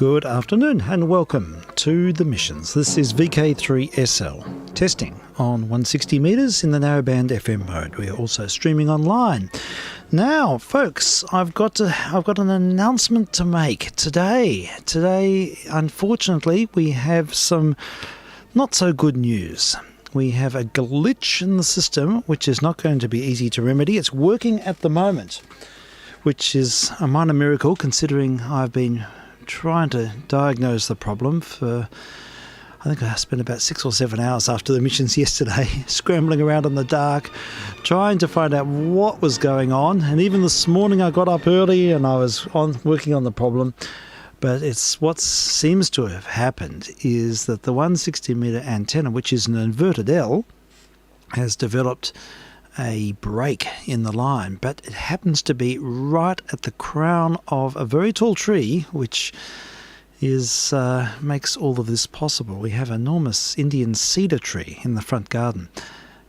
Good afternoon and welcome to the missions. This is vk3sl testing on 160 metres in the narrowband FM mode. We are also streaming online. Now, folks, I've got an announcement to make today. Today, unfortunately, we have some not so good news. We have a glitch in the system which is not going to be easy to remedy. It's working at the moment, which is a minor miracle considering I've been trying to diagnose the problem for, I think I spent about 6 or 7 hours after the missions yesterday, scrambling around in the dark, trying to find out what was going on. And even this morning I got up early and I was working on the problem. But it's what seems to have happened is that the 160 metre antenna, which is an inverted L, has developed a break in the line, but it happens to be right at the crown of a very tall tree, which is makes all of this possible. We have an enormous Indian cedar tree in the front garden,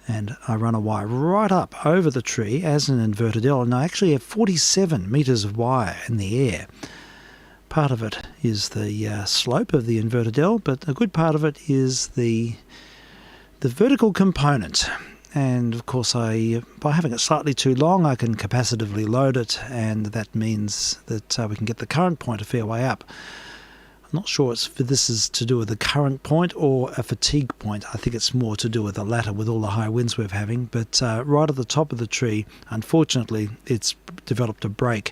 and I run a wire right up over the tree as an inverted L, and I actually have 47 metres of wire in the air. Part of it is the slope of the inverted L, but a good part of it is the vertical component. And of course, by having it slightly too long, I can capacitively load it, and that means that we can get the current point a fair way up. I'm not sure if this is to do with the current point or a fatigue point. I think it's more to do with the latter with all the high winds we're having. But right at the top of the tree, unfortunately, it's developed a break.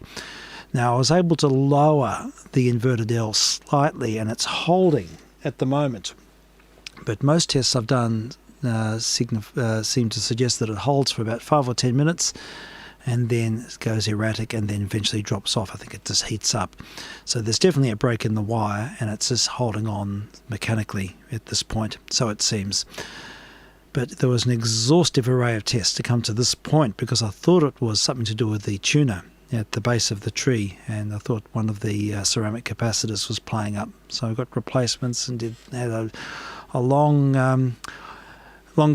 Now, I was able to lower the inverted L slightly, and it's holding at the moment. But most tests I've done seem to suggest that it holds for about 5 or 10 minutes and then it goes erratic and then eventually drops off. I think it just heats up. So there's definitely a break in the wire and it's just holding on mechanically at this point, so it seems. But there was an exhaustive array of tests to come to this point because I thought it was something to do with the tuner at the base of the tree, and I thought one of the ceramic capacitors was playing up. So I got replacements and had a long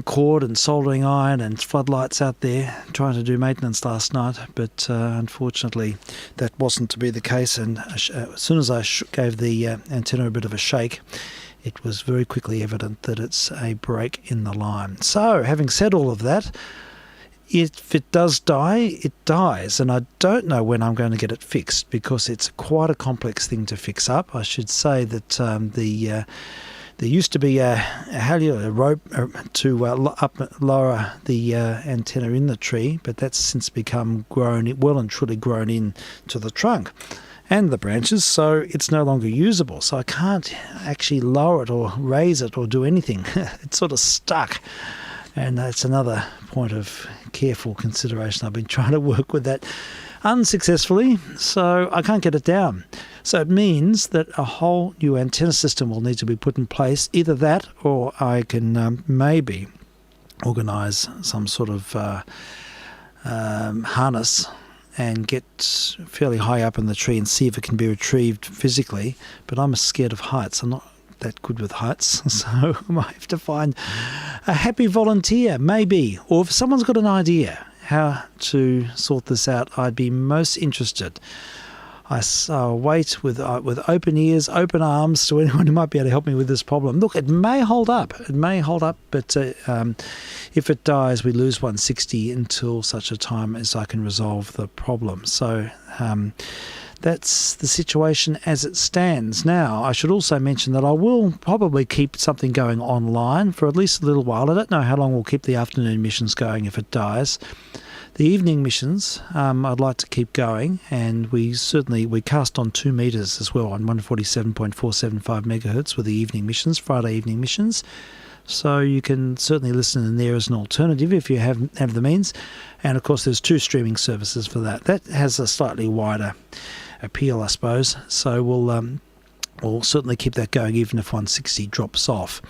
cord and soldering iron and floodlights out there trying to do maintenance last night, but unfortunately that wasn't to be the case, and as soon as I gave the antenna a bit of a shake, it was very quickly evident that it's a break in the line. So having said all of that, if it does die, it dies, and I don't know when I'm going to get it fixed because it's quite a complex thing to fix up. I should say that there used to be a halyard, a rope to lower the antenna in the tree, but that's since become well and truly grown in to the trunk and the branches, so it's no longer usable. So I can't actually lower it or raise it or do anything. It's sort of stuck, and that's another point of careful consideration. I've been trying to work with that unsuccessfully, so I can't get it down. So it means that a whole new antenna system will need to be put in place. Either that, or I can maybe organise some sort of harness and get fairly high up in the tree and see if it can be retrieved physically. But I'm scared of heights. I'm not that good with heights, so I might have to find a happy volunteer, maybe, or if someone's got an idea how to sort this out, I'd be most interested. I wait with open ears, open arms to anyone who might be able to help me with this problem. Look, it may hold up. But if it dies, we lose 160 until such a time as I can resolve the problem. So that's the situation as it stands. Now, I should also mention that I will probably keep something going online for at least a little while. I don't know how long we'll keep the afternoon missions going if it dies. The evening missions, I'd like to keep going, and we cast on 2 metres as well on 147.475 megahertz with the evening missions, Friday evening missions. So you can certainly listen in there as an alternative if you have the means. And of course, there's 2 streaming services for that. That has a slightly wider appeal, I suppose. So we'll certainly keep that going even if 160 drops off,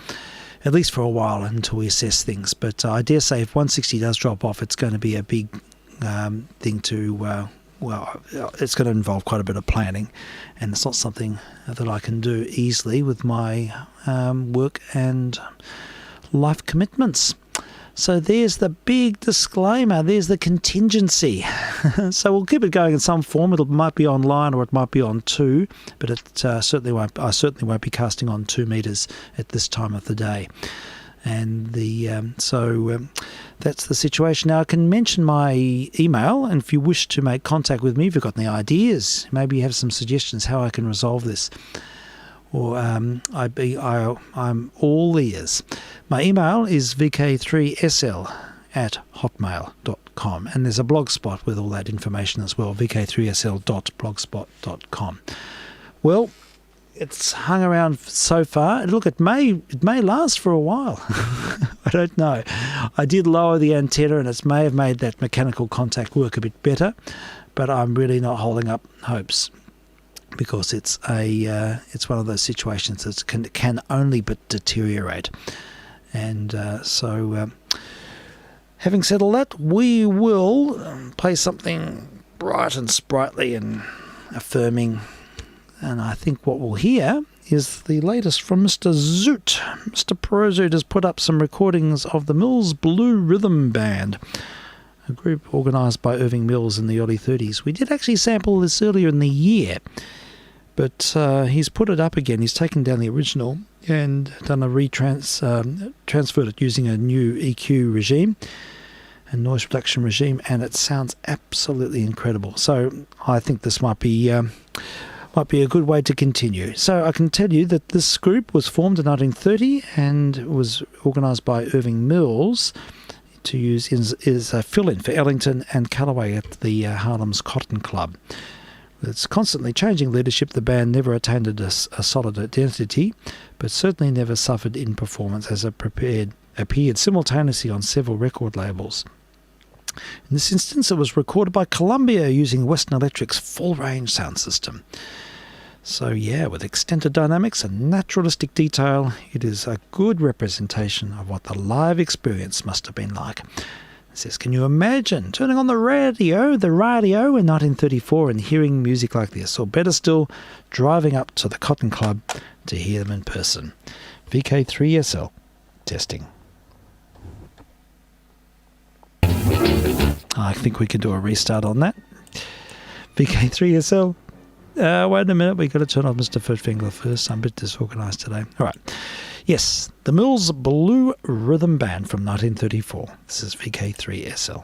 at least for a while until we assess things. But I dare say if 160 does drop off, it's going to be a big thing to, it's going to involve quite a bit of planning, and it's not something that I can do easily with my work and life commitments. So there's the big disclaimer, there's the contingency. So we'll keep it going in some form. It might be online or it might be on 2, but it certainly won't be casting on 2 metres at this time of the day. And that's the situation. Now, I can mention my email, and if you wish to make contact with me, if you've got any ideas, maybe you have some suggestions how I can resolve this, or I'm all ears. My email is vk3sl@hotmail.com, and there's a blog spot with all that information as well, vk3sl.blogspot.com. Well, it's hung around so far. Look, it may last for a while. I don't know. I did lower the antenna, and it may have made that mechanical contact work a bit better, but I'm really not holding up hopes, because it's one of those situations that can only but deteriorate. And having said all that, we will play something bright and sprightly and affirming. And I think what we'll hear is the latest from Mr. Zoot. Mr. Pro Zoot has put up some recordings of the Mills Blue Rhythm Band, a group organised by Irving Mills in the early 30s. We did actually sample this earlier in the year, but he's put it up again. He's taken down the original and done transferred it using a new EQ regime and noise reduction regime, and it sounds absolutely incredible. So I think this might be a good way to continue. So I can tell you that this group was formed in 1930 and was organised by Irving Mills to use as a fill-in for Ellington and Calloway at the Harlem's Cotton Club. With its constantly changing leadership, the band never attained a solid identity, but certainly never suffered in performance, as it appeared simultaneously on several record labels. In this instance, it was recorded by Columbia using Western Electric's full-range sound system. So yeah, with extended dynamics and naturalistic detail, it is a good representation of what the live experience must have been like. It says, can you imagine turning on the radio in 1934 and hearing music like this? Or better still, driving up to the Cotton Club to hear them in person. vk3sl, testing. I think we can do a restart on that. vk3sl. Wait a minute, we've got to turn off Mr. Furtfinger first. I'm a bit disorganised today. All right. Yes, the Mills Blue Rhythm Band from 1934. This is vk3sl.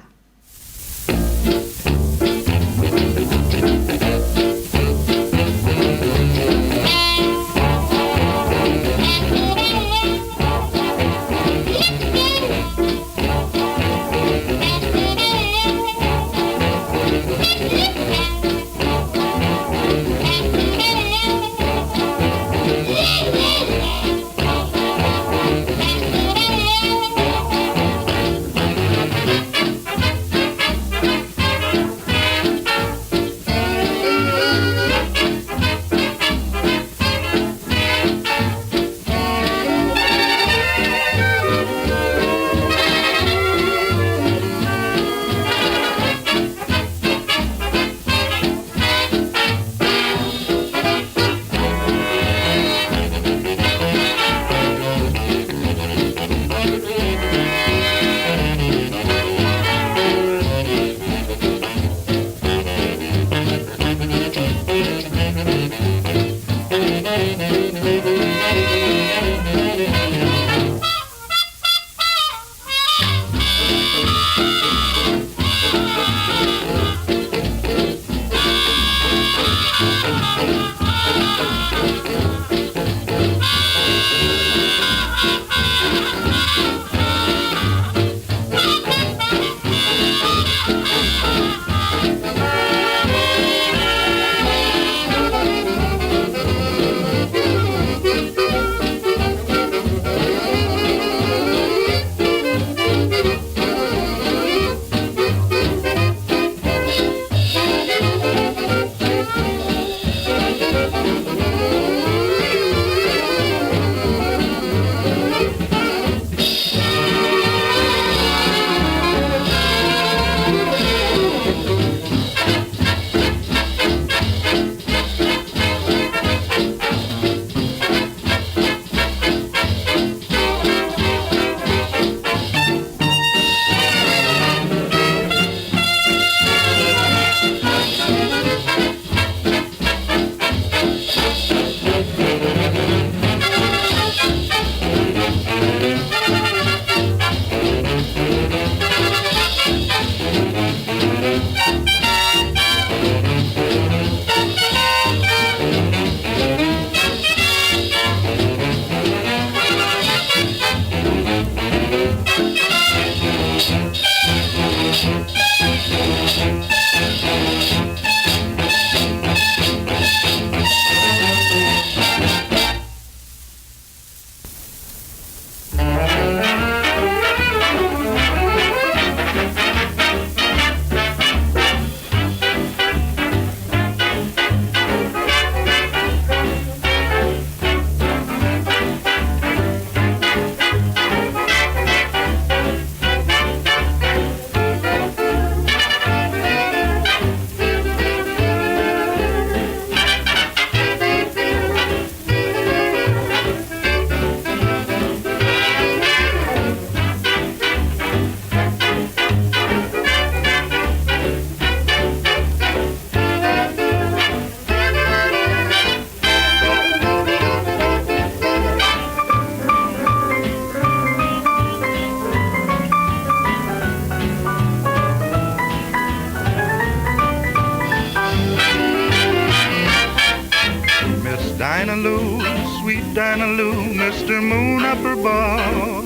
Dinah Lou, Mr. Moon Upper Ball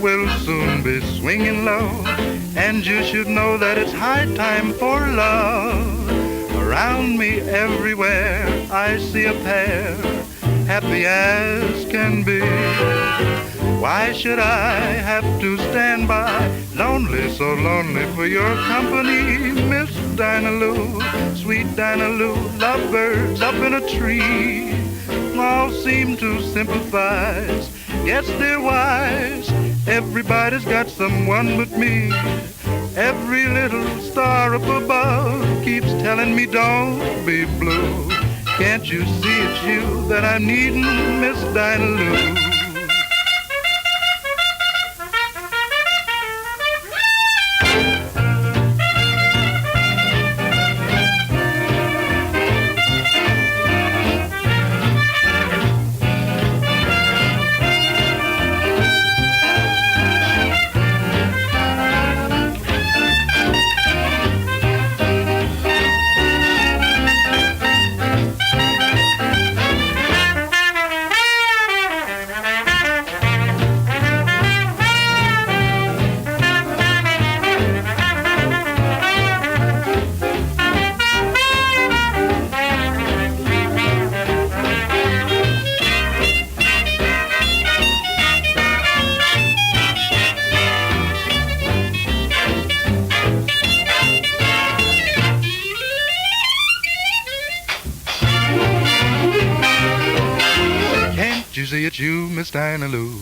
will soon be swinging low, and you should know that it's high time for love. Around me everywhere I see a pair, happy as can be. Why should I have to stand by, lonely, so lonely for your company? Miss Dinah Lou, sweet Dinah Lou, lovebirds up in a tree all seem to sympathize. Yes, they're wise, everybody's got someone but me. Every little star up above keeps telling me don't be blue. Can't you see it's you that I'm needing, Miss Dinah Lou? You see it's you, Miss Dinah Lou.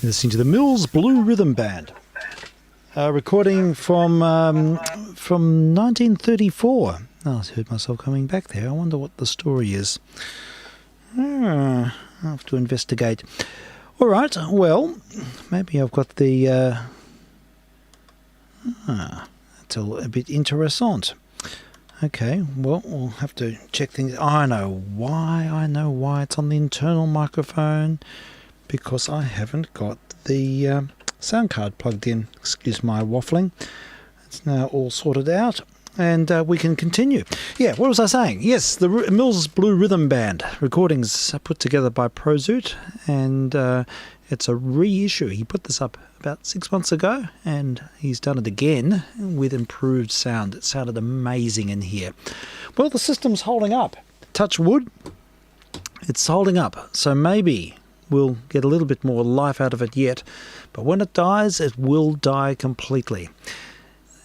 Listening to the Mills Blue Rhythm Band, recording from 1934. Oh, I heard myself coming back there. I wonder what the story is. I'll have to investigate. All right, well, maybe I've got the... that's a bit interessant. Okay, well, we'll have to check things. I know why it's on the internal microphone, because I haven't got the sound card plugged in. Excuse my waffling. It's now all sorted out, and we can continue. Yeah, what was I saying? Yes, the Mills Blue Rhythm Band recordings are put together by Prozoot, and it's a reissue. He put this up about 6 months ago, and he's done it again with improved sound. It sounded amazing in here. Well, the system's holding up. Touch wood, it's holding up. So maybe we'll get a little bit more life out of it yet. But when it dies, it will die completely.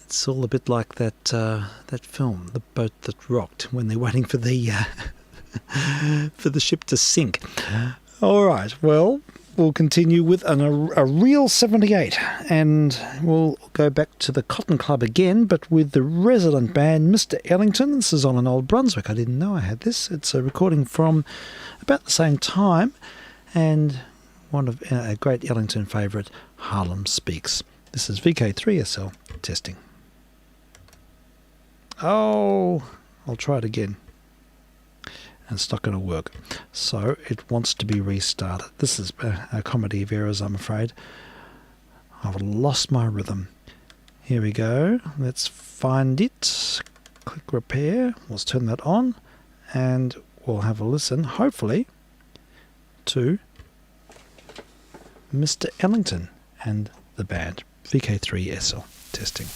It's all a bit like that film, The Boat That Rocked, when they're waiting for the for the ship to sink. All right, well, we'll continue with a real 78, and we'll go back to the Cotton Club again, but with the resident band, Mr. Ellington. This is on an Old Brunswick. I didn't know I had this. It's a recording from about the same time, and one of a great Ellington favourite, Harlem Speaks. This is vk3sl testing. Oh, I'll try it again. And it's not going to work. So it wants to be restarted. This is a comedy of errors, I'm afraid. I've lost my rhythm. Here we go. Let's find it. Click repair. Let's turn that on. And we'll have a listen, hopefully, to Mr. Ellington and the band. vk3sl testing.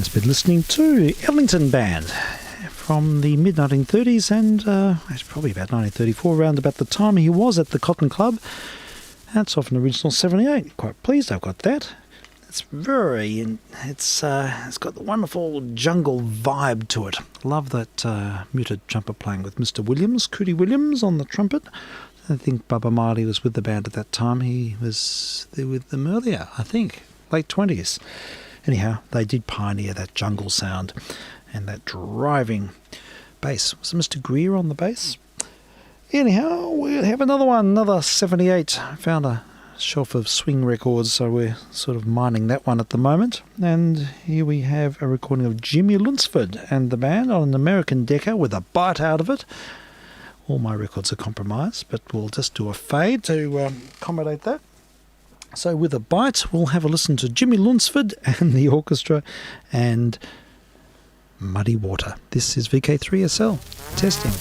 Just been listening to Ellington Band from the mid-1930s and it's probably about 1934, around about the time he was at the Cotton Club. That's off an original 78. Quite pleased I've got that. It's got the wonderful jungle vibe to it. Love that muted trumpet playing with Mr. Williams, Cootie Williams on the trumpet. I think Bubba Marley was with the band at that time. He was there with them earlier, I think, late 20s. Anyhow, they did pioneer that jungle sound and that driving bass. Was it Mr. Greer on the bass? Anyhow, we'll have another one, another 78. I found a shelf of swing records, so we're sort of mining that one at the moment. And here we have a recording of Jimmy Lunsford and the band on an American Decca with a bite out of it. All my records are compromised, but we'll just do a fade to accommodate that. So with a bite, we'll have a listen to Jimmy Lunsford and the orchestra and Muddy Water. This is vk3sl testing.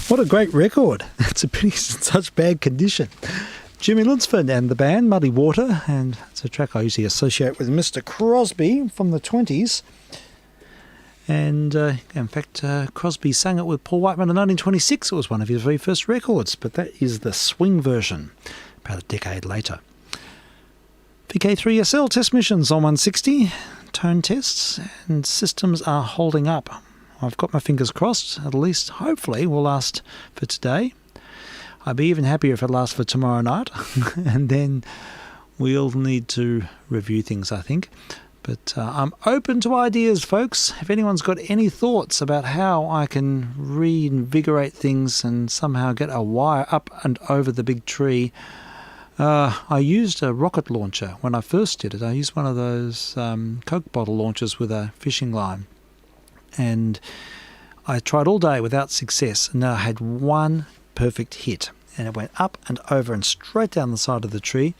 What a great record. It's a pity it's in such bad condition. Jimmy Lunsford and the band, Muddy Water, and it's a track I usually associate with Mr. Crosby from the 20s. And in fact, Crosby sang it with Paul Whiteman in 1926. It was one of his very first records, but that is the swing version, about a decade later. vk3sl test missions on 160, tone tests, and systems are holding up. I've got my fingers crossed, at least hopefully will last for today. I'd be even happier if it lasts for tomorrow night, and then we'll need to review things, I think. But I'm open to ideas, folks. If anyone's got any thoughts about how I can reinvigorate things and somehow get a wire up and over the big tree. I used a rocket launcher when I first did it. I used one of those Coke bottle launchers with a fishing line. And I tried all day without success, and I had one perfect hit, and it went up and over and straight down the side of the tree,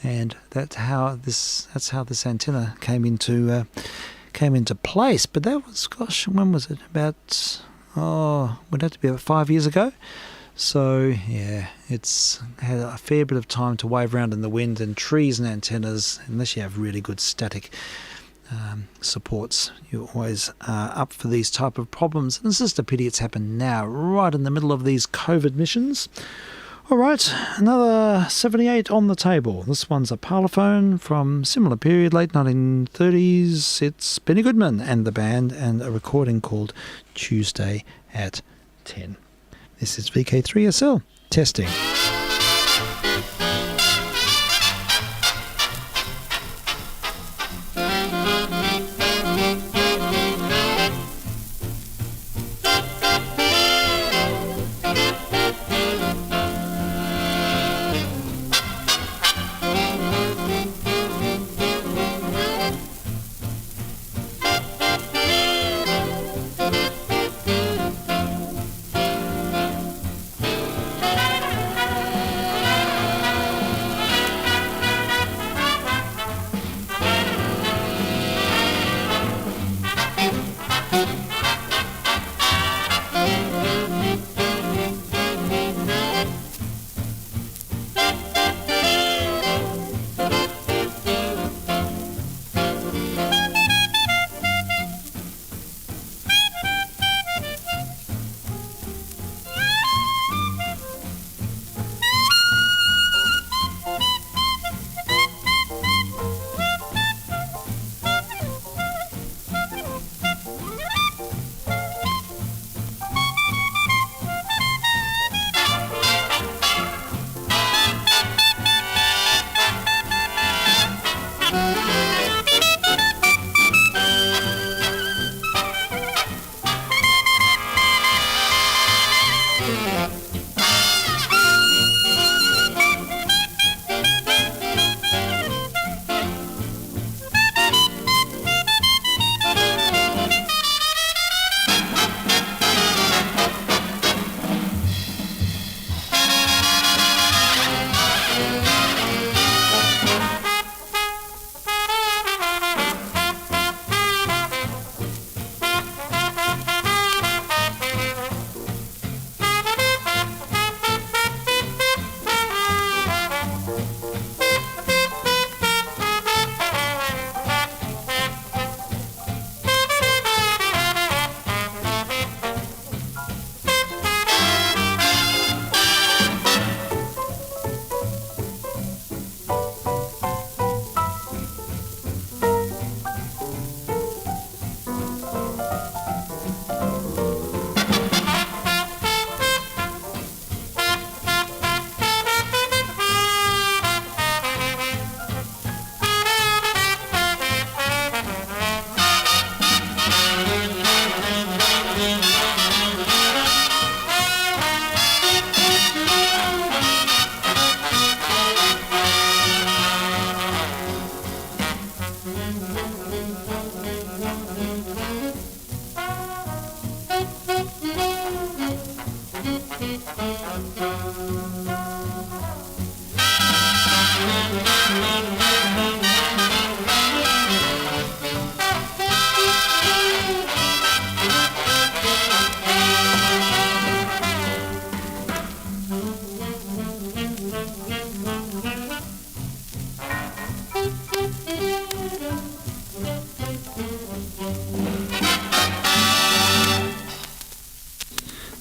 and that's how this antenna came into place. But that was, gosh, when was it? About would have to be about 5 years ago. So yeah, it's had a fair bit of time to wave around in the wind, and trees and antennas, unless you have really good static, supports. You're always up for these type of problems. And it's just a pity it's happened now, right in the middle of these COVID missions. All right, another 78 on the table. This one's a parlophone from similar period, late 1930s. It's Benny Goodman and the band, and a recording called Tuesday at 10. This is vk3sl testing.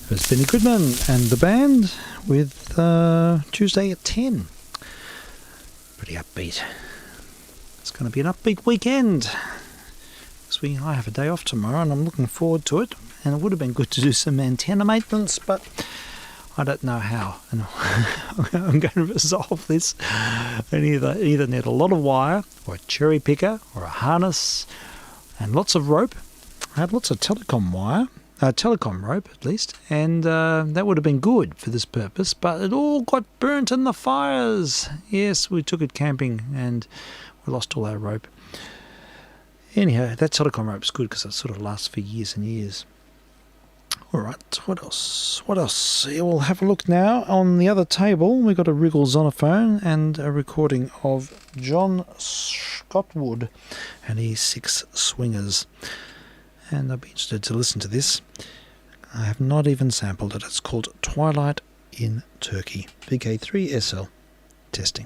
There's Benny Goodman and the band with Tuesday at 10. Pretty upbeat. It's going to be an upbeat weekend. Because I have a day off tomorrow and I'm looking forward to it. And it would have been good to do some antenna maintenance, but I don't know how. And I'm going to resolve this. And either need a lot of wire, or a cherry picker, or a harness, and lots of rope. I had lots of telecom rope at least, and that would have been good for this purpose, but it all got burnt in the fires. Yes, we took it camping and we lost all our rope. Anyhow, that telecom rope's good because it sort of lasts for years and years. All right, what else? Yeah, we'll have a look now. On the other table, we've got a Wriggle Zonophone and a recording of John Scottwood and his 6 Swingers. And I'll be interested to listen to this. I have not even sampled it. It's called Twilight in Turkey. vk3sl testing.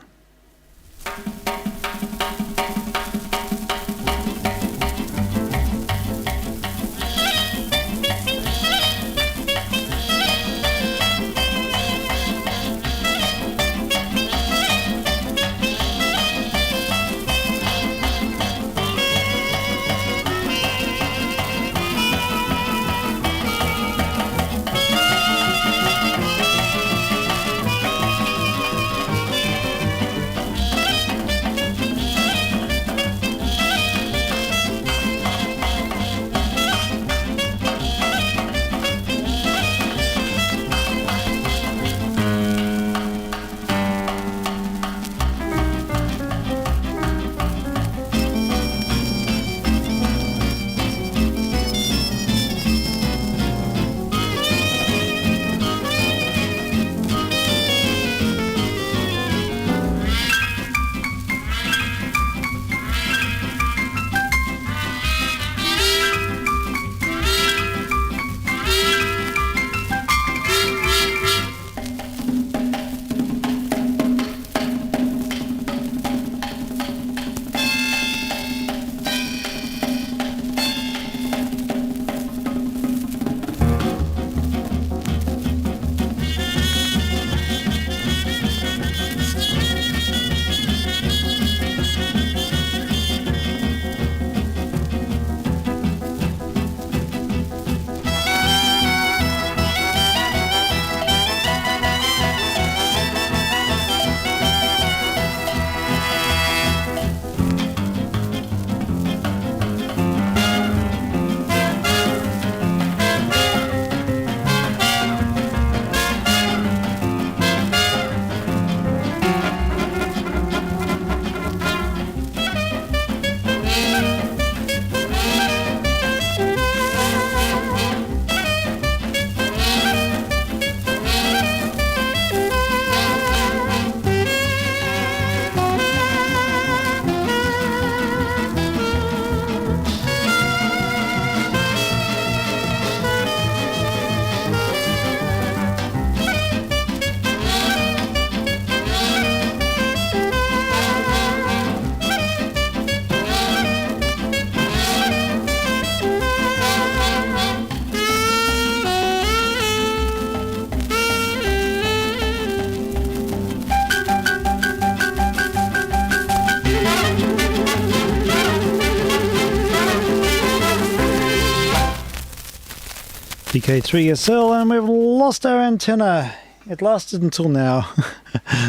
vk3sl, and we've lost our antenna. It lasted until now,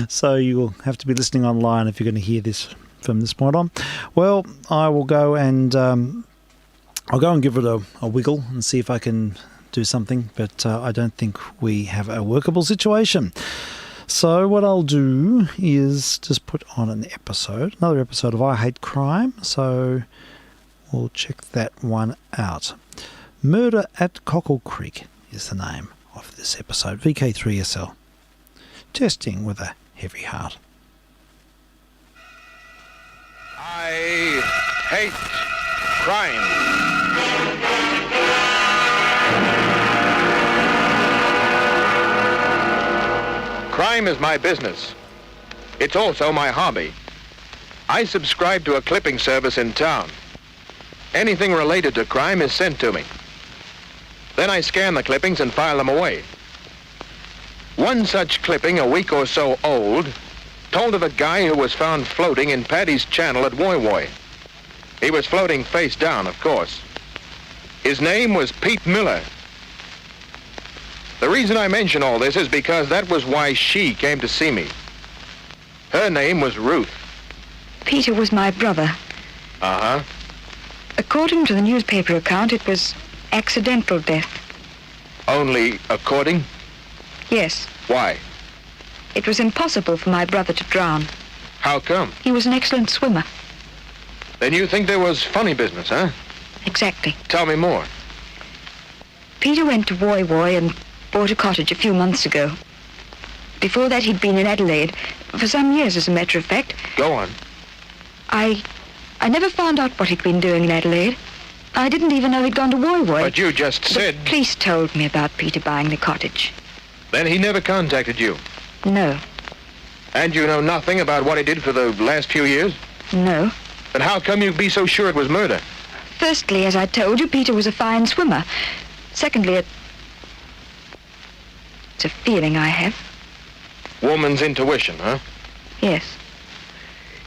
so you'll have to be listening online if you're going to hear this from this point on. Well, I will go and give it a wiggle and see if I can do something, but I don't think we have a workable situation. So what I'll do is just put on another episode of I Hate Crime, so we'll check that one out. Murder at Cockle Creek is the name of this episode. vk3sl. Testing with a heavy heart. I hate crime. Crime is my business. It's also my hobby. I subscribe to a clipping service in town. Anything related to crime is sent to me. Then I scan the clippings and file them away. One such clipping, a week or so old, told of a guy who was found floating in Paddy's Channel at Woy Woy. He was floating face down, of course. His name was Pete Miller. The reason I mention all this is because that was why she came to see me. Her name was Ruth. Peter was my brother. Uh-huh. According to the newspaper account, it was accidental death. Only according? Yes. Why? It was impossible for my brother to drown. How come? He was an excellent swimmer. Then you think there was funny business, huh? Exactly. Tell me more. Peter went to Woy Woy and bought a cottage a few months ago. Before that, he'd been in Adelaide, for some years, as a matter of fact. Go on. I never found out what he'd been doing in Adelaide. I didn't even know he'd gone to Woy Woy. But you just said... The police told me about Peter buying the cottage. Then he never contacted you? No. And you know nothing about what he did for the last few years? No. Then how come you be so sure it was murder? Firstly, as I told you, Peter was a fine swimmer. Secondly, it's a feeling I have. Woman's intuition, huh? Yes.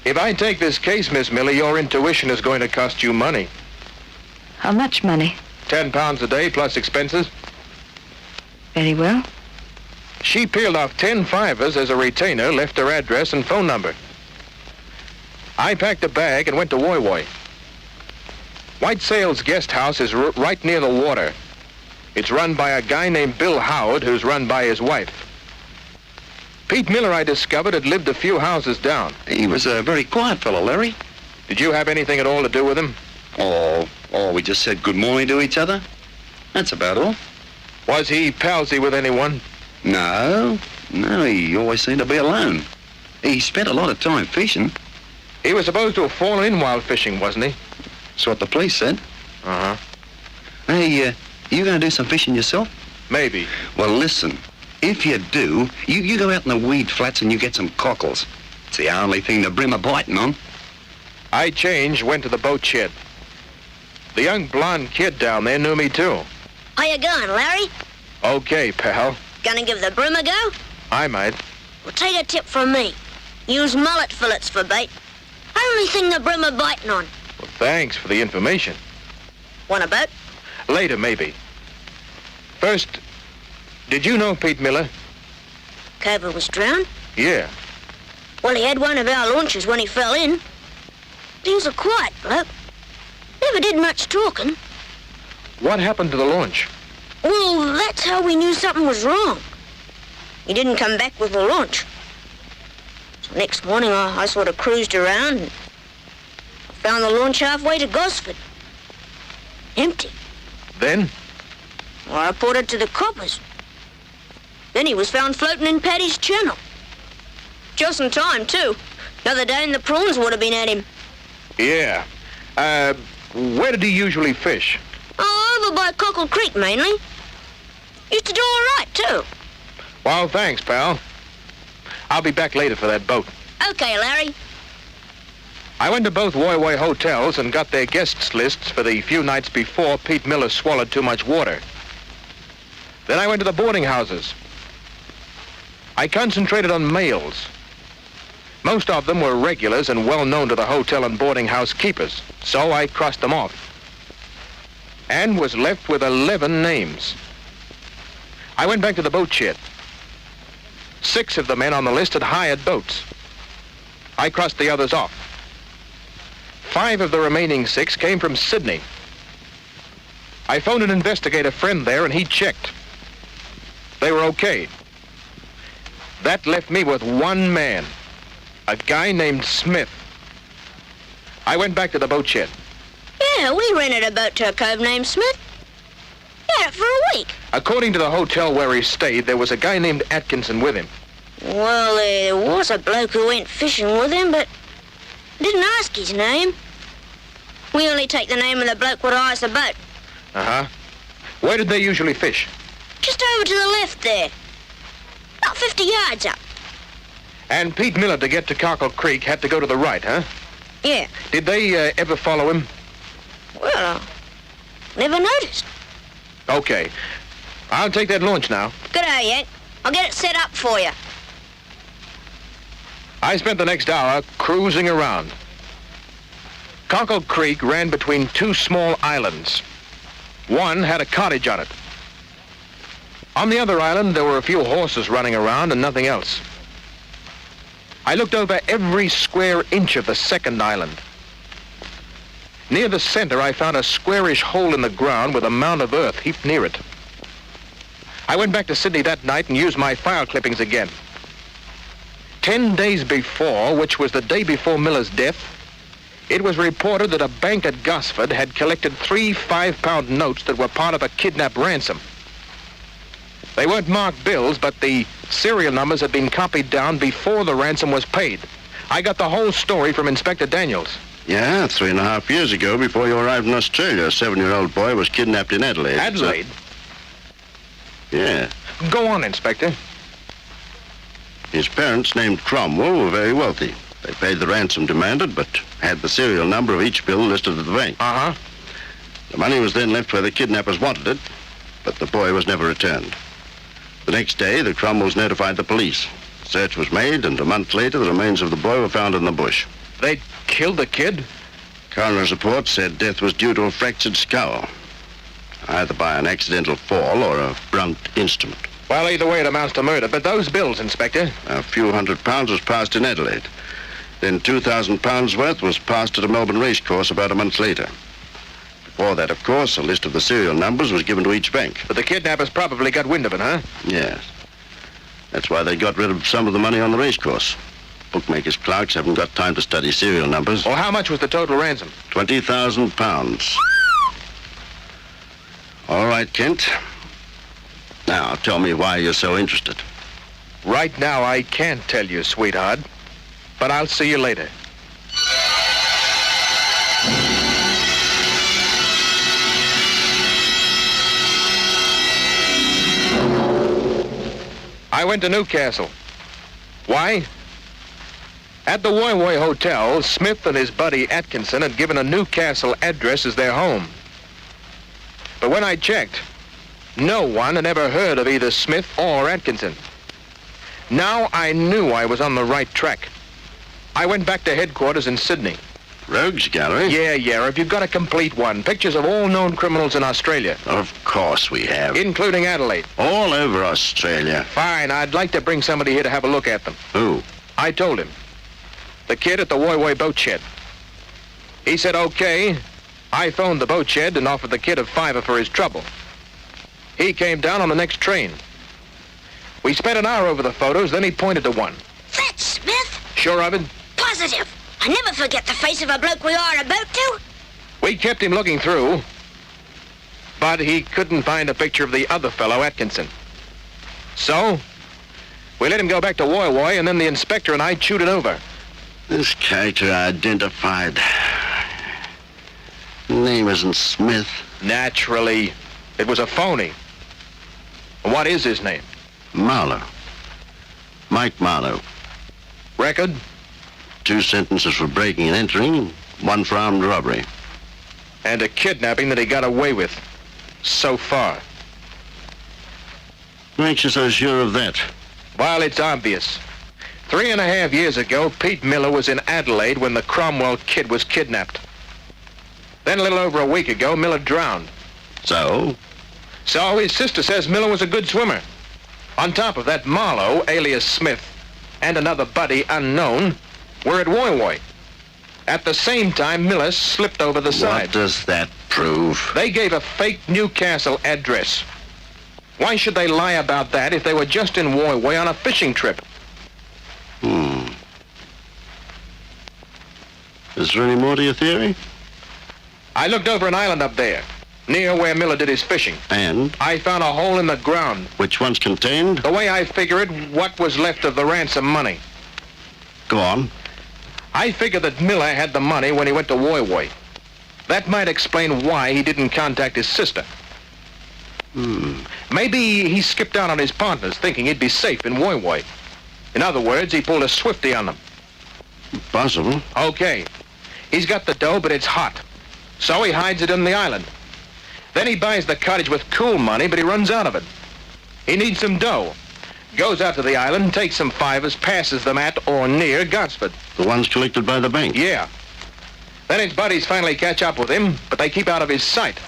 If I take this case, Miss Miller, your intuition is going to cost you money. How much money? £10 a day plus expenses. Very well. She peeled off 10 fivers as a retainer, left her address and phone number. I packed a bag and went to Woy Woy. White Sails guest house is right near the water. It's run by a guy named Bill Howard, who's run by his wife. Pete Miller, I discovered, had lived a few houses down. He was a very quiet fellow, Larry. Did you have anything at all to do with him? We just said good morning to each other. That's about all. Was he palsy with anyone? No, he always seemed to be alone. He spent a lot of time fishing. He was supposed to have fallen in while fishing, wasn't he? That's what the police said. Uh-huh. Hey, you gonna do some fishing yourself? Maybe. Well, listen, if you do, you go out in the weed flats and you get some cockles. It's the only thing to brim a biting on. I changed, went to the boat shed. The young blonde kid down there knew me too. How you going, Larry? Okay, pal. Gonna give the brim a go? I might. Well, take a tip from me. Use mullet fillets for bait. Only thing the brim are biting on. Well, thanks for the information. Want a boat? Later, maybe. First, did you know Pete Miller? Cover was drowned? Yeah. Well, he had one of our launches when he fell in. He was a quiet bloke. Never did much talking. What happened to the launch? Well, that's how we knew something was wrong. He didn't come back with the launch. So next morning, I sort of cruised around and found the launch halfway to Gosford. Empty. Then? Well, I reported to the coppers. Then he was found floating in Paddy's Channel. Just in time, too. Another day and the prawns would have been at him. Yeah. Where did he usually fish? Oh, over by Cockle Creek, mainly. Used to do all right, too. Well, thanks, pal. I'll be back later for that boat. Okay, Larry. I went to both Woy Woy hotels and got their guests lists for the few nights before Pete Miller swallowed too much water. Then I went to the boarding houses. I concentrated on males. Most of them were regulars and well known to the hotel and boarding house keepers, so I crossed them off. And was left with 11 names. I went back to the boat shed. 6 of the men on the list had hired boats. I crossed the others off. 5 of the remaining 6 came from Sydney. I phoned an investigator friend there and he checked. They were okay. That left me with one man, a guy named Smith. I went back to the boat shed. Yeah, we rented a boat to a cove named Smith. He had it for a week. According to the hotel where he stayed, there was a guy named Atkinson with him. Well, there was a bloke who went fishing with him, but didn't ask his name. We only take the name of the bloke what hires the boat. Uh-huh. Where did they usually fish? Just over to the left there. About 50 yards up. And Pete Miller, to get to Cockle Creek, had to go to the right, huh? Yeah. Did they ever follow him? Well, never noticed. Okay. I'll take that launch now. Good day, Yank. I'll get it set up for you. I spent the next hour cruising around. Cockle Creek ran between 2 small islands. One had a cottage on it. On the other island, there were a few horses running around and nothing else. I looked over every square inch of the second island. Near the center, I found a squarish hole in the ground with a mound of earth heaped near it. I went back to Sydney that night and used my file clippings again. 10 days before, which was the day before Miller's death, it was reported that a bank at Gosford had collected 3 5-pound notes that were part of a kidnap ransom. They weren't marked bills, but the serial numbers had been copied down before the ransom was paid. I got the whole story from Inspector Daniels. Yeah, 3.5 years ago, before you arrived in Australia, a 7-year-old boy was kidnapped in Adelaide. Adelaide? Yeah. Go on, Inspector. His parents, named Cromwell, were very wealthy. They paid the ransom demanded, but had the serial number of each bill listed at the bank. Uh-huh. The money was then left where the kidnappers wanted it, but the boy was never returned. The next day, the Cromwells notified the police. A search was made, and a month later, the remains of the boy were found in the bush. They killed the kid? Coroner's report said death was due to a fractured skull, either by an accidental fall or a blunt instrument. Well, either way, it amounts to murder. But those bills, Inspector? A few £100 was passed in Adelaide. Then £2,000 worth was passed at a Melbourne racecourse about a month later. Before that, of course, a list of the serial numbers was given to each bank. But the kidnappers probably got wind of it, huh? Yes. That's why they got rid of some of the money on the racecourse. Bookmakers' clerks haven't got time to study serial numbers. Well, how much was the total ransom? £20,000. All right, Kent. Now, tell me why you're so interested. Right now, I can't tell you, sweetheart. But I'll see you later. I went to Newcastle. Why? At the Woy Woy Hotel, Smith and his buddy Atkinson had given a Newcastle address as their home. But when I checked, no one had ever heard of either Smith or Atkinson. Now I knew I was on the right track. I went back to headquarters in Sydney. Rogues Gallery? Yeah. If you've got a complete one. Pictures of all known criminals in Australia. Of course we have. Including Adelaide. All over Australia. Fine. I'd like to bring somebody here to have a look at them. Who? I told him. The kid at the Woy Woy boat shed. He said, okay. I phoned the boat shed and offered the kid a $5 for his trouble. He came down on the next train. We spent an hour over the photos, then he pointed to one. That's Smith? Sure of it? Positive. I never forget the face of a bloke we hire a boat to. We kept him looking through, but he couldn't find a picture of the other fellow, Atkinson. So, we let him go back to Woy Woy, and then the inspector and I chewed it over. This character identified. Name isn't Smith. Naturally, it was a phony. What is his name? Marlowe. Mike Marlowe. Record? 2 sentences for breaking and entering, 1 for armed robbery. And a kidnapping that he got away with. So far. Makes you so sure of that? Well, it's obvious. 3.5 years ago, Pete Miller was in Adelaide when the Cromwell kid was kidnapped. Then a little over a week ago, Miller drowned. So? So his sister says Miller was a good swimmer. On top of that, Marlowe, alias Smith, and another buddy unknown were at Woy Woy. At the same time, Miller slipped over the side. What does that prove? They gave a fake Newcastle address. Why should they lie about that if they were just in Woy Woy on a fishing trip? Is there any more to your theory? I looked over an island up there, near where Miller did his fishing. And? I found a hole in the ground. Which one's contained? The way I figure it, what was left of the ransom money. Go on. I figured that Miller had the money when he went to Woy Woy. That might explain why he didn't contact his sister. Maybe he skipped out on his partners, thinking he'd be safe in Woy Woy. In other words, he pulled a swifty on them. Possible. Okay. He's got the dough, but it's hot. So he hides it in the island. Then he buys the cottage with cool money, but he runs out of it. He needs some dough. Goes out to the island, takes some fivers, passes them at or near Gosford. The ones collected by the bank? Yeah. Then his buddies finally catch up with him, but they keep out of his sight.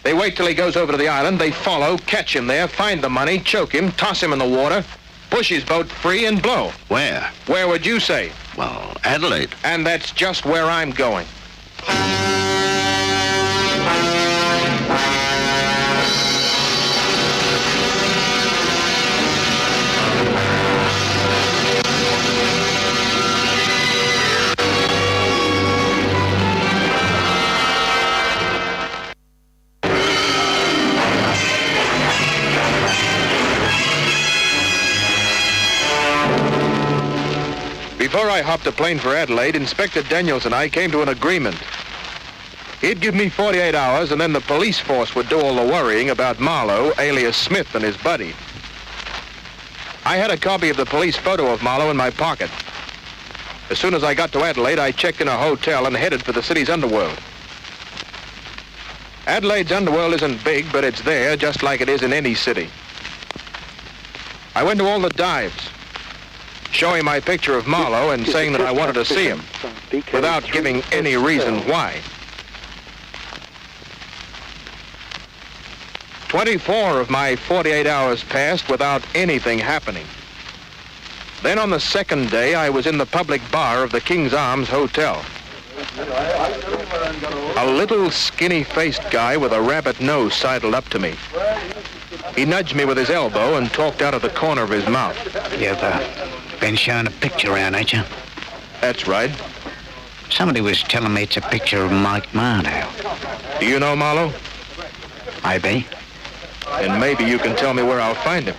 They wait till he goes over to the island, they follow, catch him there, find the money, choke him, toss him in the water, push his boat free and blow. Where? Where would you say? Well, Adelaide. And that's just where I'm going. Before I hopped a plane for Adelaide, Inspector Daniels and I came to an agreement. He'd give me 48 hours, and then the police force would do all the worrying about Marlowe, alias Smith, and his buddy. I had a copy of the police photo of Marlowe in my pocket. As soon as I got to Adelaide, I checked in a hotel and headed for the city's underworld. Adelaide's underworld isn't big, but it's there, just like it is in any city. I went to all the dives, showing my picture of Marlowe and saying that I wanted to see him, without giving any reason why. 24 of my 48 hours passed without anything happening. Then on the second day, I was in the public bar of the King's Arms Hotel. A little skinny-faced guy with a rabbit nose sidled up to me. He nudged me with his elbow and talked out of the corner of his mouth. You've been showing a picture around, ain't you? That's right. Somebody was telling me it's a picture of Mike Marlowe. Do you know Marlowe? Maybe. And maybe you can tell me where I'll find him.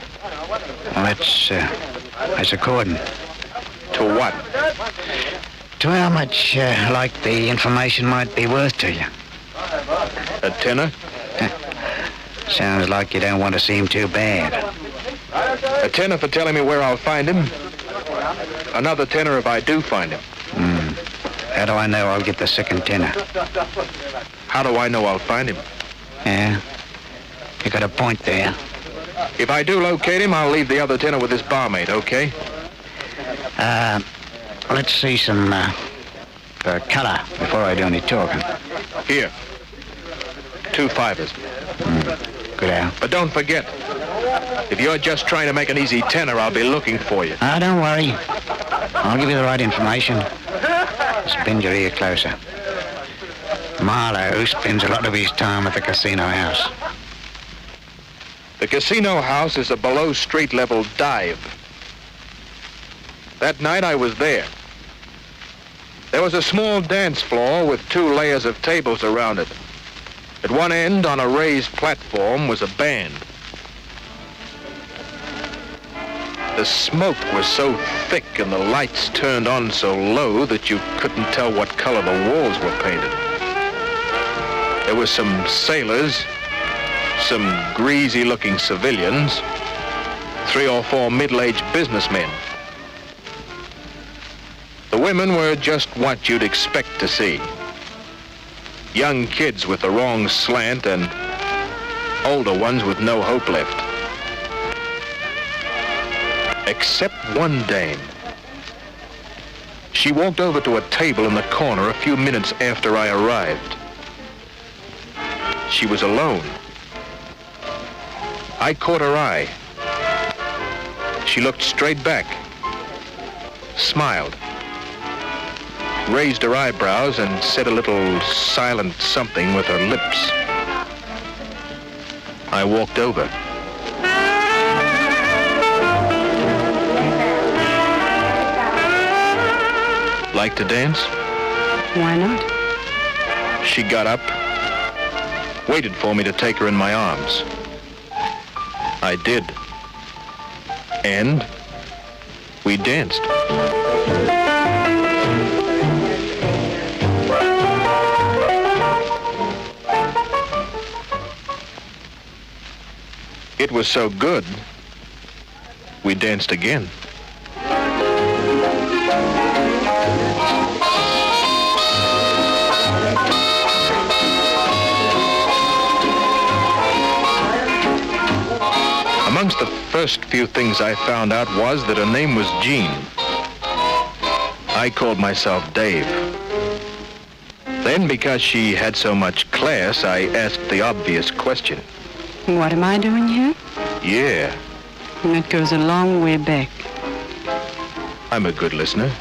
Well, that's according. To what? To how much, like, the information might be worth to you. A tenner? Sounds like you don't want to seem too bad. A tenner for telling me where I'll find him. Another tenner if I do find him. How do I know I'll get the second tenner? How do I know I'll find him? Yeah, you got a point there. If I do locate him, I'll leave the other tenner with his barmaid, okay? Let's see some color before I do any talking. Here. 2 fivers. Good out. But don't forget, if you're just trying to make an easy tenner, I'll be looking for you. Don't worry. I'll give you the right information. Just bend your ear closer. Marlowe spends a lot of his time at the casino house. The casino house is a below street level dive. That night I was there. There was a small dance floor with 2 layers of tables around it. At one end, on a raised platform, was a band. The smoke was so thick and the lights turned on so low that you couldn't tell what color the walls were painted. There were some sailors, some greasy-looking civilians, 3 or 4 middle-aged businessmen. The women were just what you'd expect to see. Young kids with the wrong slant and older ones with no hope left. Except one dame. She walked over to a table in the corner a few minutes after I arrived. She was alone. I caught her eye. She looked straight back, smiled, raised her eyebrows, and said a little silent something with her lips. I walked over. Like to dance? Why not? She got up, waited for me to take her in my arms. I did. And we danced. It was so good, we danced again. Amongst the first few things I found out was that her name was Jean. I called myself Dave. Then, because she had so much class, I asked the obvious question. What am I doing here? Yeah, And it goes a long way back. I'm a good listener.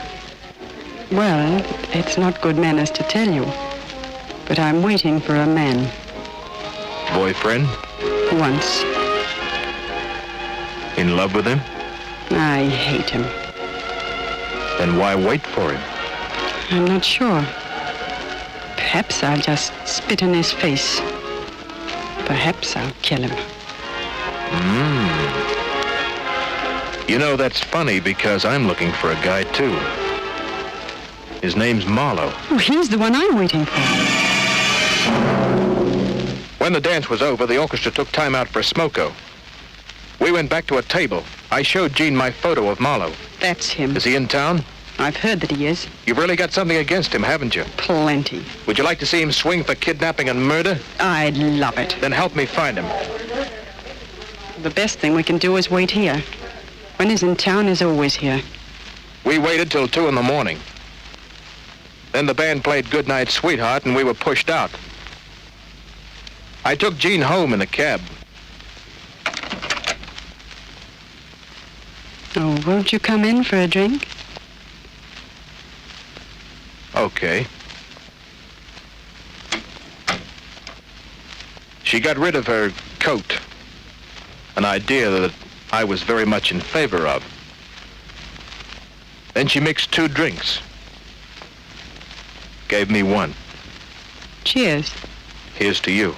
Well, it's not good manners to tell you, but I'm waiting for a man. Boyfriend? Once. In love with him? I hate him. Then why wait for him? I'm not sure. Perhaps I'll just spit in his face. Perhaps I'll kill him. You know, that's funny because I'm looking for a guy too. His name's Marlowe. Oh, he's the one I'm waiting for. When the dance was over, the orchestra took time out for a smoko. We went back to a table. I showed Jean my photo of Marlowe. That's him. Is he in town? I've heard that he is. You've really got something against him, haven't you? Plenty. Would you like to see him swing for kidnapping and murder? I'd love it. Then help me find him. The best thing we can do is wait here. When he's in town, he's always here. We waited till 2 in the morning. Then the band played Goodnight Sweetheart and we were pushed out. I took Jean home in a cab. Oh, won't you come in for a drink? Okay. She got rid of her coat, an idea that I was very much in favor of. Then she mixed 2 drinks. Gave me one. Cheers. Here's to you.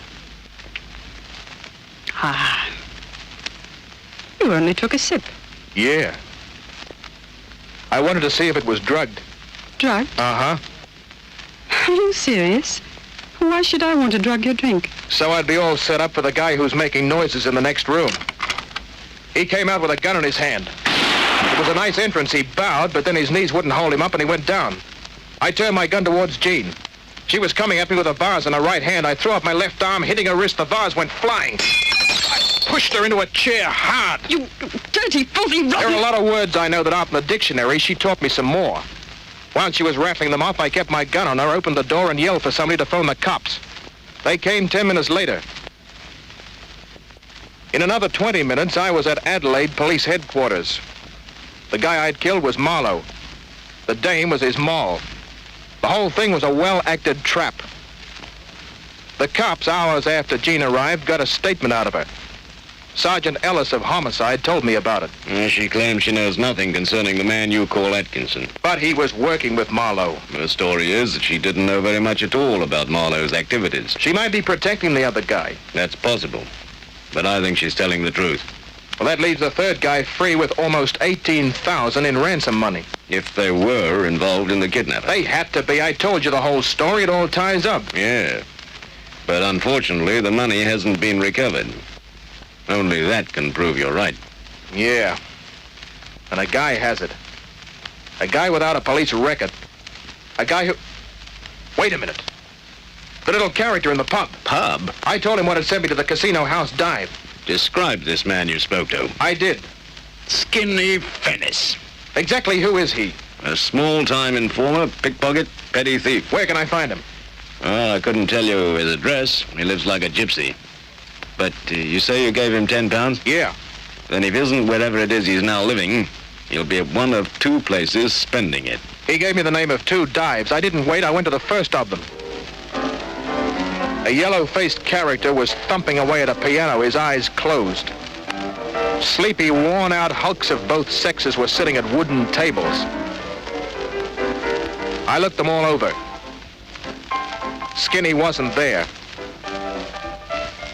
Ah. You only took a sip. Yeah. I wanted to see if it was drugged. Drugged? Uh-huh. Are you serious? Why should I want to drug your drink? So I'd be all set up for the guy who's making noises in the next room. He came out with a gun in his hand. It was a nice entrance. He bowed, but then his knees wouldn't hold him up and he went down. I turned my gun towards Jean. She was coming at me with a vase in her right hand. I threw up my left arm, hitting her wrist. The vase went flying. I pushed her into a chair hard. You dirty, filthy, rotten... There are a lot of words I know that aren't in the dictionary. She taught me some more. While she was rattling them off, I kept my gun on her, opened the door, and yelled for somebody to phone the cops. They came 10 minutes later. In another 20 minutes, I was at Adelaide Police Headquarters. The guy I'd killed was Marlowe. The dame was his moll. The whole thing was a well-acted trap. The cops, hours after Jean arrived, got a statement out of her. Sergeant Ellis of Homicide told me about it. She claims she knows nothing concerning the man you call Atkinson. But he was working with Marlowe. The story is that she didn't know very much at all about Marlowe's activities. She might be protecting the other guy. That's possible. But I think she's telling the truth. Well, that leaves the third guy free with almost $18,000 in ransom money. If they were involved in the kidnapping. They had to be. I told you the whole story. It all ties up. Yeah. But unfortunately, the money hasn't been recovered. Only that can prove you're right. Yeah. And a guy has it. A guy without a police record. A guy who... Wait a minute. The little character in the pub. Pub? I told him what had sent me to the casino house dive. Describe this man you spoke to. I did. Skinny Fennis. Exactly who is he? A small-time informer, pickpocket, petty thief. Where can I find him? Well, I couldn't tell you his address. He lives like a gypsy. But you say you gave him £10? Yeah. Then if he isn't wherever it is he's now living, he'll be at one of two places spending it. He gave me the name of 2 dives. I didn't wait. I went to the first of them. A yellow-faced character was thumping away at a piano, his eyes closed. Sleepy, worn-out hulks of both sexes were sitting at wooden tables. I looked them all over. Skinny wasn't there.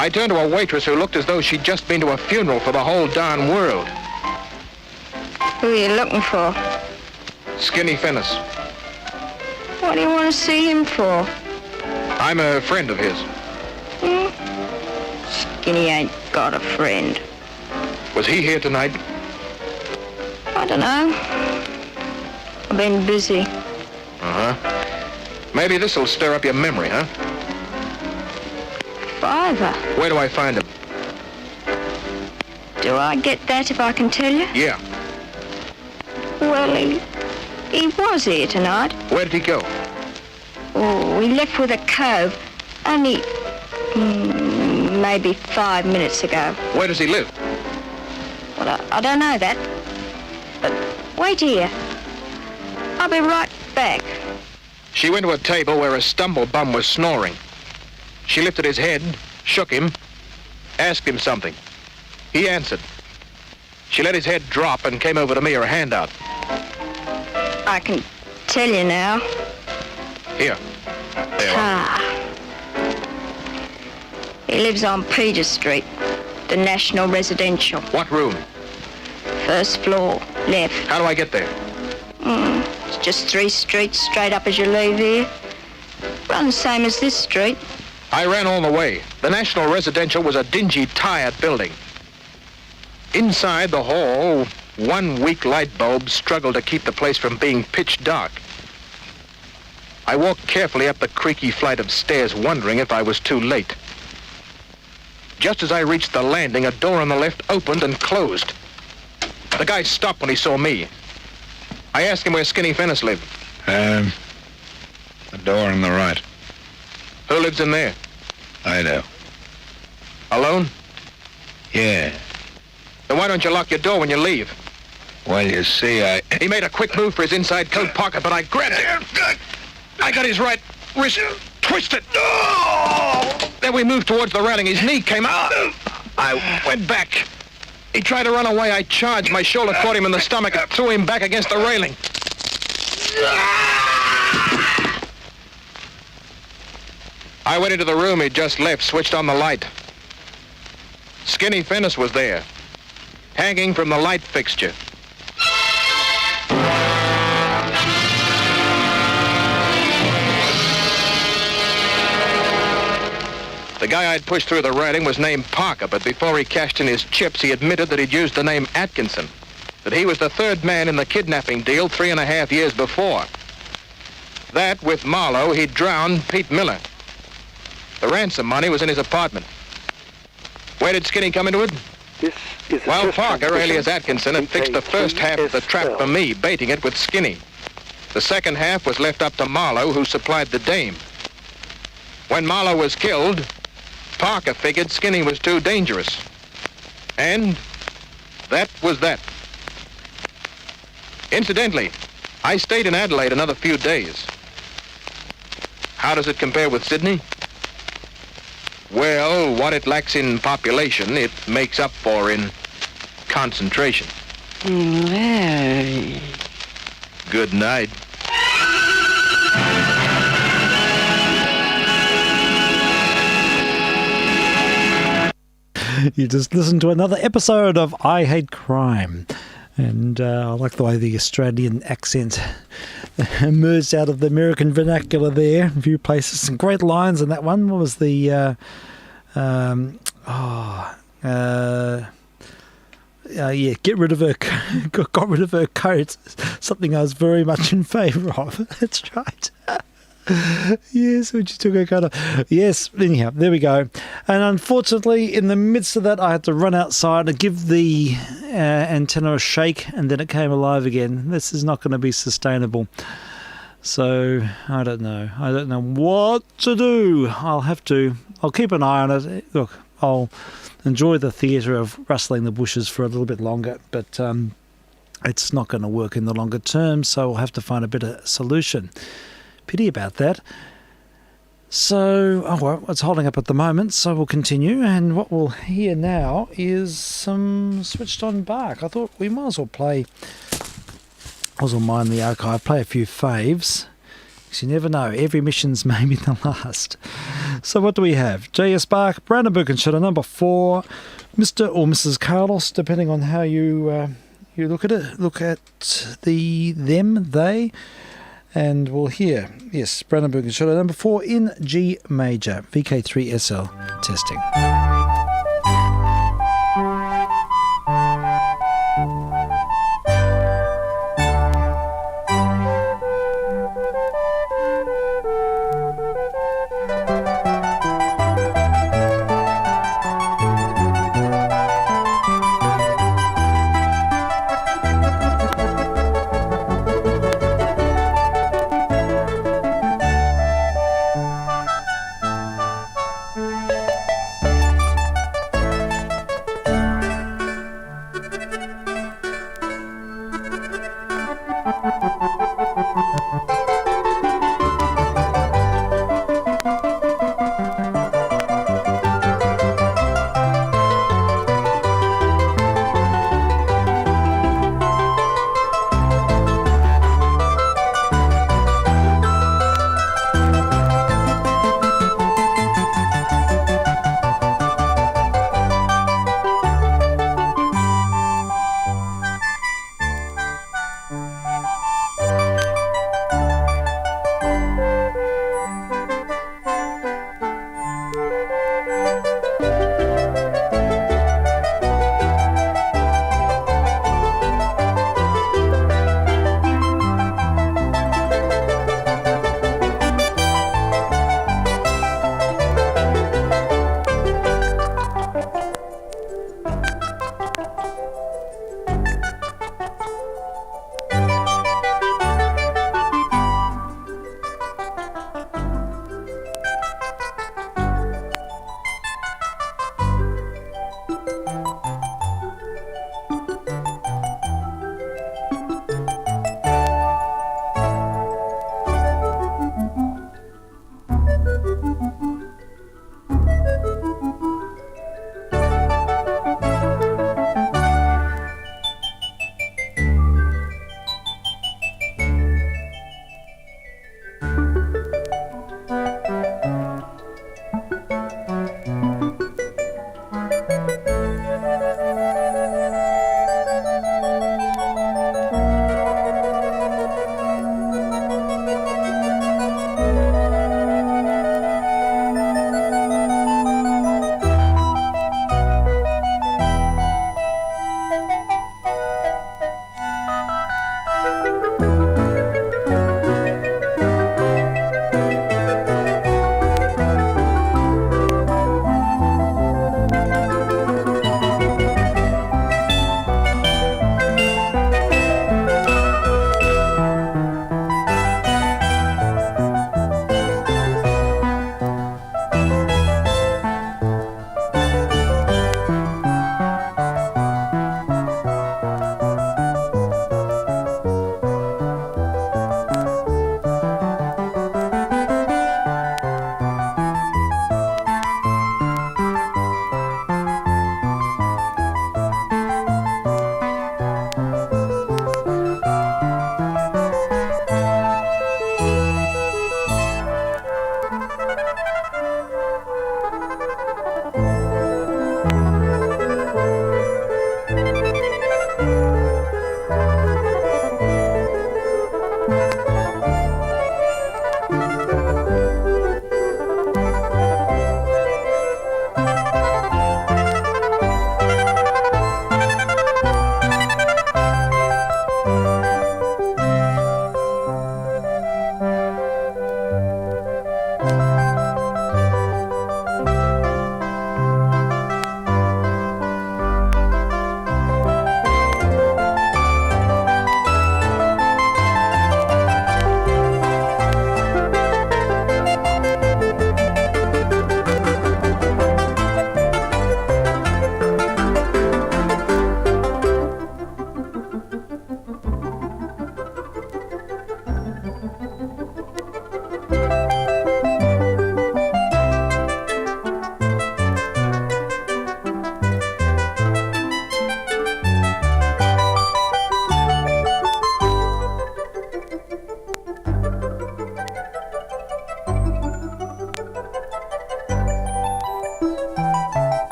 I turned to a waitress who looked as though she'd just been to a funeral for the whole darn world. Who are you looking for? Skinny Finnis. What do you want to see him for? I'm a friend of his. Skinny ain't got a friend. Was he here tonight? I don't know. I've been busy. Uh-huh. Maybe this'll stir up your memory, huh? Father. Where do I find him? Do I get that if I can tell you? Yeah. Well, he was here tonight. Where did he go? Oh, we left with a cove. Only maybe 5 minutes ago. Where does he live? Well, I don't know that. But wait here. I'll be right back. She went to a table where a stumble-bum was snoring. She lifted his head, shook him, asked him something. He answered. She let his head drop and came over to me, her hand out. I can tell you now. Here. There you are. He lives on Peter Street, the National Residential. What room? First floor, left. How do I get there? It's just 3 streets straight up as you leave here. Runs same as this street. I ran all the way. The National Residential was a dingy, tired building. Inside the hall, 1 weak light bulb struggled to keep the place from being pitch dark. I walked carefully up the creaky flight of stairs, wondering if I was too late. Just as I reached the landing, a door on the left opened and closed. The guy stopped when he saw me. I asked him where Skinny Finnis lived. The door on the right. Who lives in there? I do. Alone? Yeah. Then why don't you lock your door when you leave? Well, you see, He made a quick move for his inside coat pocket, but I grabbed it. I got his right wrist twisted. Then we moved towards the railing. His knee came out. I went back. He tried to run away. I charged. My shoulder caught him in the stomach and threw him back against the railing. I went into the room he'd just left, switched on the light. Skinny Finnis was there, hanging from the light fixture. The guy I'd pushed through the railing was named Parker, but before he cashed in his chips, he admitted that he'd used the name Atkinson, that he was the 3rd man in the kidnapping deal 3.5 years before. That, with Marlowe, he'd drowned Pete Miller. The ransom money was in his apartment. Where did Skinny come into it? Well, Parker, alias Atkinson, had fixed the first half of the trap for me, baiting it with Skinny. The second half was left up to Marlowe, who supplied the dame. When Marlowe was killed, Parker figured Skinny was too dangerous. And that was that. Incidentally, I stayed in Adelaide another few days. How does it compare with Sydney? Well, what it lacks in population, it makes up for in concentration. Larry. Good night. You just listened to another episode of I Hate Crime. And I like the way the Australian accent emerged out of the American vernacular there. A few places, some great lines in that one. What was the... get rid of her... got rid of her coat. Something I was very much in favour of. That's right. Yes, when she took her coat off. Yes, anyhow, there we go. And unfortunately, in the midst of that, I had to run outside and give the antenna a shake, and then it came alive again. This is not going to be sustainable. So, I don't know. I don't know what to do. I'll keep an eye on it. Look, I'll enjoy the theatre of rustling the bushes for a little bit longer, but it's not going to work in the longer term, so I'll have to find a better solution. Pity about that. So, it's holding up at the moment, so we'll continue. And what we'll hear now is some switched on bark. I thought we might as well play, mind the archive, play a few faves. Because you never know, every mission's maybe the last. So what do we have? J.S. Bach, Brandon Birkenschiller, number 4, Mr. or Mrs. Carlos, depending on how you look at it. Look at they. And we'll hear, yes, Brandon Birkenschiller, number 4 in G major, vk3sl testing.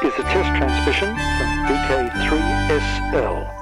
is a test transmission from vk3sl.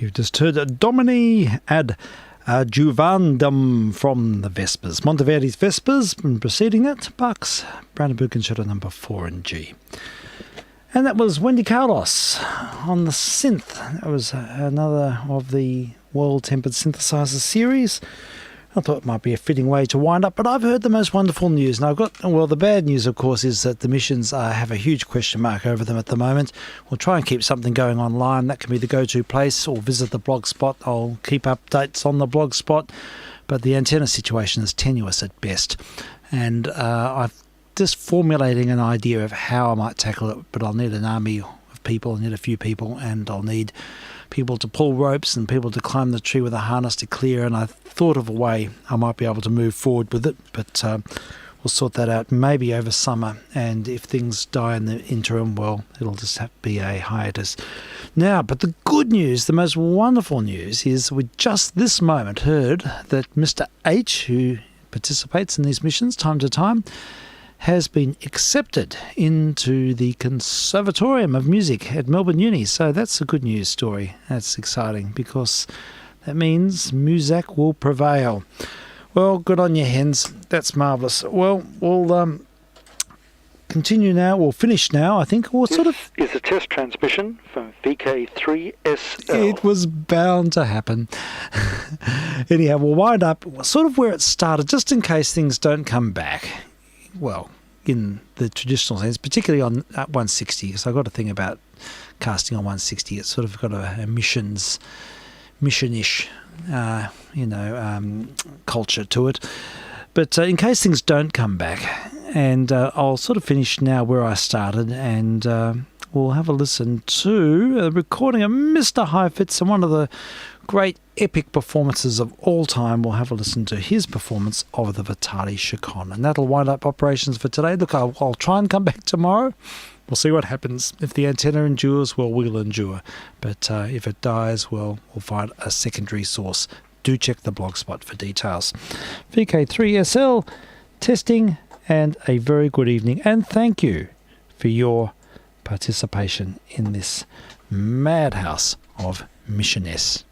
You've just heard Domini ad Juvandum from the Vespers. Monteverdi's Vespers, and preceding it, Bach's Brandenburg Concerto number 4 in G. And that was Wendy Carlos on the synth. That was another of the World-Tempered Synthesizer series. I thought it might be a fitting way to wind up, but I've heard the most wonderful news. Now, the bad news, of course, is that the missions have a huge question mark over them at the moment. We'll try and keep something going online. That can be the go-to place, or visit the blog spot. I'll keep updates on the blog spot, but the antenna situation is tenuous at best. And I've just formulating an idea of how I might tackle it, but I'll need an army of people, I'll need a few people, and I'll need people to pull ropes and people to climb the tree with a harness to clear, and I thought of a way I might be able to move forward with it, but we'll sort that out maybe over summer, and if things die in the interim, well, it'll just have to be a hiatus. Now, but the good news, the most wonderful news, is we just this moment heard that Mr. H, who participates in these missions time to time, has been accepted into the Conservatorium of Music at Melbourne Uni. So that's a good news story. That's exciting because that means Muzak will prevail. Well, good on you, hens. That's marvellous. Well, we'll continue now. We'll finish now, I think. Or sort of. Is a test transmission from vk3sl. It was bound to happen. Anyhow, we'll wind up sort of where it started, just in case things don't come back. Well, in the traditional sense, particularly on 160, because I've got a thing about casting on 160. It's sort of got a missionish, culture to it. But in case things don't come back, and I'll sort of finish now where I started, and we'll have a listen to a recording of Mr. Heifetz, and one of the great epic performances of all time. We'll have a listen to his performance of the Vitali Chacon, and that'll wind up operations for today. Look, I'll try and come back tomorrow. We'll see what happens. If the antenna endures, well, we'll endure. But if it dies, well, we'll find a secondary source. Do check the blog spot for details. vk3sl testing, and a very good evening, and thank you for your participation in this madhouse of Mission S.